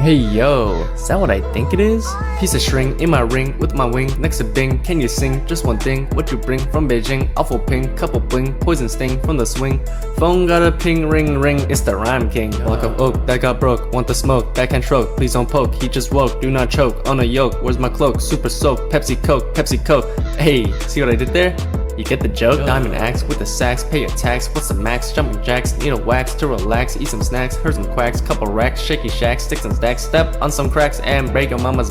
Hey yo, is that what I think it is? Piece of string in my ring with my wing next to Bing. Can you sing just one thing? What you bring from Beijing? Awful ping, couple bling, poison sting from the swing. Phone got a ping ring ring, it's the rhyme king. Block of oak that got broke, want the smoke, backhand stroke. Please don't poke, he just woke, do not choke on a yoke. Where's my cloak? Super soak, Pepsi Coke. Hey, see what I did there? You get the joke? Diamond axe with the sax, pay your tax. What's the max? Jumping jacks, need a wax to relax. Eat some snacks, heard some quacks, couple racks, shaky shacks, sticks and stacks. Step on some cracks and break your mama's back.